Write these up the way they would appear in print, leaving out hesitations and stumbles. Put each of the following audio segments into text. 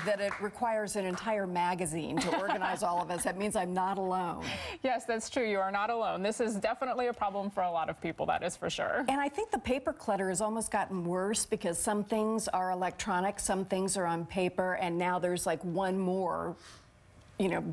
that it requires an entire magazine to organize all of us. That means I'm not alone. Yes, that's true. You are not alone. This is definitely a problem for a lot of people, that is for sure. And I think the paper clutter has almost gotten worse because some things are electronic, some things are on paper, and now there's like one more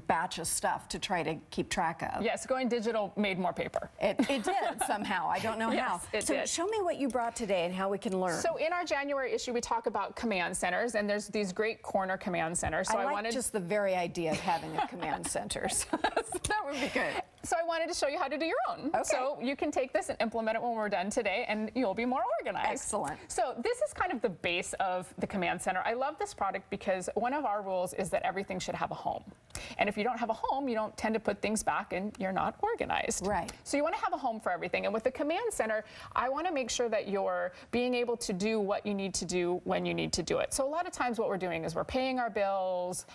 batch of stuff to try to keep track of. Yes, going digital made more paper. It did somehow. I don't know how. It so did. Show me what you brought today and how we can learn. So in our January issue, we talk about command centers, and there's these great corner command centers. So I like just the very idea of having a command center. So that would be good. So I wanted to show you how to do your own. Okay. So you can take this and implement it when we're done today, and you'll be more organized. Excellent. So this is kind of the base of the command center. I love this product because one of our rules is that everything should have a home. And if you don't have a home, you don't tend to put things back and you're not organized. Right. So you want to have a home for everything. And with the command center, I want to make sure that you're being able to do what you need to do when you need to do it. So a lot of times what we're doing is we're paying our bills,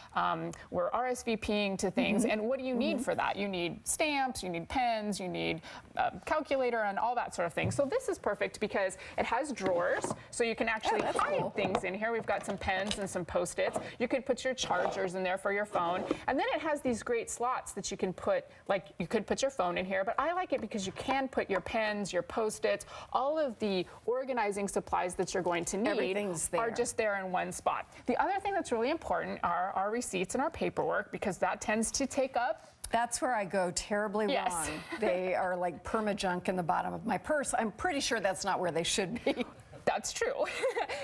we're RSVPing to things, and what do you need for that? You need stamps, you need pens, you need a calculator and all that sort of thing. So this is perfect because it has drawers, so you can actually hide things in here. We've got some pens and some Post-its. You could put your chargers in there for your phone. And then it has these great slots that you can put, like you could put your phone in here, but I like it because you can put your pens, your Post-its, all of the organizing supplies that you're going to need are just there in one spot. The other thing that's really important are our receipts and our paperwork, because that tends to take up. That's where I go terribly wrong. They are like perma-junk in the bottom of my purse. I'm pretty sure that's not where they should be. That's true.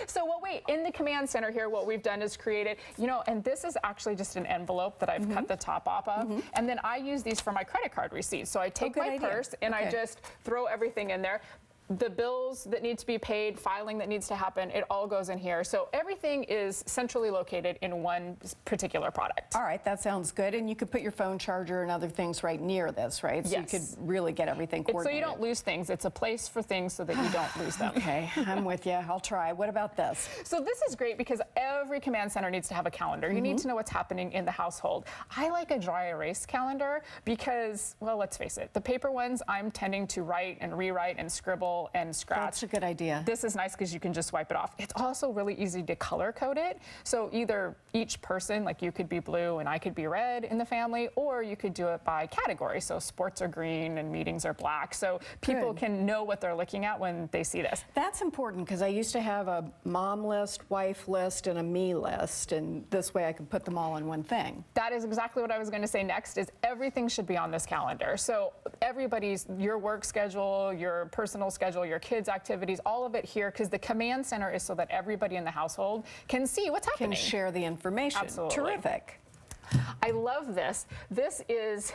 So in the command center here, what we've done is created, and this is actually just an envelope that I've cut the top off of. And then I use these for my credit card receipts. So I take my purse and I just throw everything in there. The bills that need to be paid, filing that needs to happen, it all goes in here. So everything is centrally located in one particular product. All right, that sounds good. And you could put your phone charger and other things right near this, right? So you could really get everything coordinated. So you don't lose things. It's a place for things so that you don't lose them. Okay, I'm with you. I'll try. What about this? So this is great because every command center needs to have a calendar. You need to know what's happening in the household. I like a dry erase calendar because, well, let's face it, the paper ones, I'm tending to write and rewrite and scribble and scratch. That's a good idea. This is nice because you can just wipe it off. It's also really easy to color code it. So either each person, like you could be blue and I could be red in the family, or you could do it by category. So sports are green and meetings are black. So people can know what they're looking at when they see this. That's important because I used to have a mom list, wife list, and a me list. And this way I could put them all in one thing. That is exactly what I was going to say next, is everything should be on this calendar. So your work schedule, your personal schedule, your kids' activities, all of it here, because the command center is so that everybody in the household can see what's happening. Can share the information. Absolutely. Terrific. I love this. This is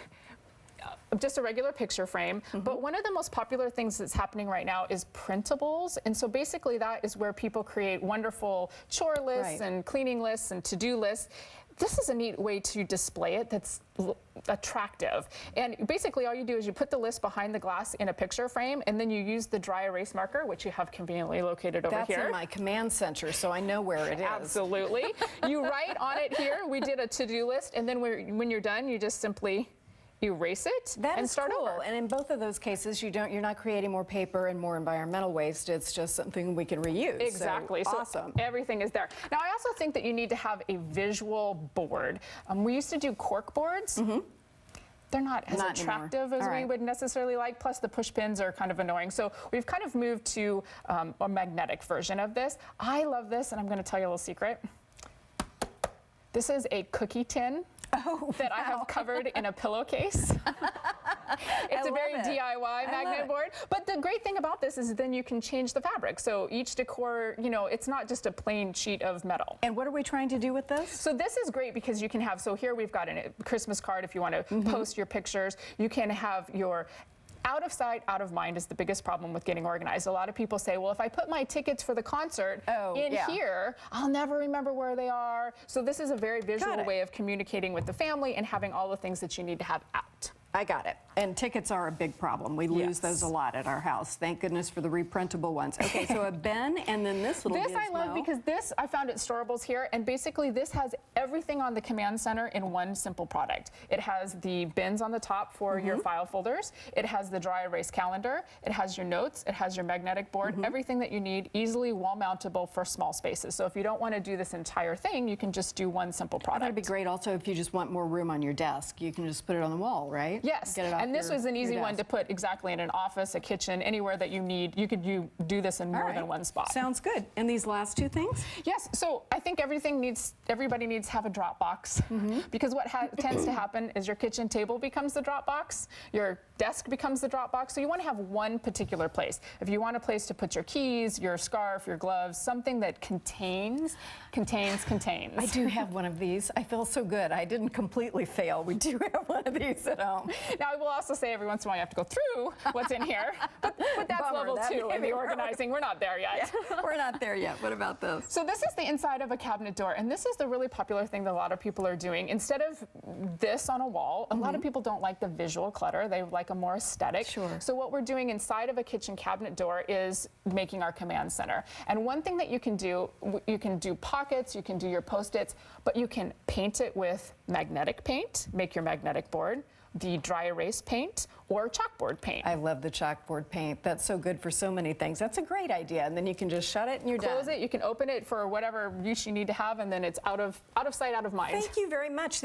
just a regular picture frame, but one of the most popular things that's happening right now is printables. And so basically that is where people create wonderful chore lists and cleaning lists and to-do lists. This is a neat way to display it that's attractive. And basically all you do is you put the list behind the glass in a picture frame, and then you use the dry erase marker, which you have conveniently located over here. That's in my command center, so I know where it is. Absolutely. You write on it here, we did a to-do list, and then when you're done, you just simply erase it and start over. And in both of those cases, you're not creating more paper and more environmental waste. It's just something we can reuse. Exactly. So awesome. Everything is there. Now, I also think that you need to have a visual board. We used to do cork boards. They're not as attractive as we would necessarily like, plus the push pins are kind of annoying. So we've kind of moved to a magnetic version of this. I love this, and I'm going to tell you a little secret. This is a cookie tin. That I have covered in a pillowcase. It's a very DIY magnet board. But the great thing about this is then you can change the fabric. So each decor, it's not just a plain sheet of metal. And what are we trying to do with this? So this is great because you can have, so here we've got a Christmas card if you want to post your pictures. You can have your out of sight, out of mind is the biggest problem with getting organized. A lot of people say, well, if I put my tickets for the concert in here, I'll never remember where they are. So this is a very visual way of communicating with the family and having all the things that you need to have out. I got it. And tickets are a big problem. We lose Yes. those a lot at our house. Thank goodness for the reprintable ones. Okay, so a bin and then this little This gizmo. I love because this I found at Storables here, and basically this has everything on the command center in one simple product. It has the bins on the top for your file folders. It has the dry erase calendar. It has your notes. It has your magnetic board. Everything that you need, easily wall mountable for small spaces. So if you don't want to do this entire thing, you can just do one simple product. That'd be great also if you just want more room on your desk. You can just put it on the wall, right? Yes, Get it off and this your- was an easy your one to desk. put exactly in an office, a kitchen, anywhere that you need. You could do this in All more right. than one spot. Sounds good. And these last two things? Yes, so I think everybody needs to have a drop box because what tends to happen is your kitchen table becomes the drop box, your desk becomes the drop box, so you want to have one particular place. If you want a place to put your keys, your scarf, your gloves, something that contains. I do have one of these. I feel so good. I didn't completely fail. We do have one of these at home. Now, I will also say every once in a while you have to go through what's in here, but that's Bummer, level that'd 2 be in the rough. organizing. We're not there yet. We're not there yet. What about this? So this is the inside of a cabinet door, and this is the really popular thing that a lot of people are doing. Instead of this on a wall, a lot of people don't like the visual clutter. They like a more aesthetic. Sure. So what we're doing inside of a kitchen cabinet door is making our command center. And one thing that you can do pockets, you can do your Post-its, but you can paint it with magnetic paint, make your magnetic board, the dry erase paint, or chalkboard paint. I love the chalkboard paint. That's so good for so many things. That's a great idea. And then you can just shut it and you're done. Close it, you can open it for whatever use you need to have, and then it's out of sight, out of mind. Thank you very much.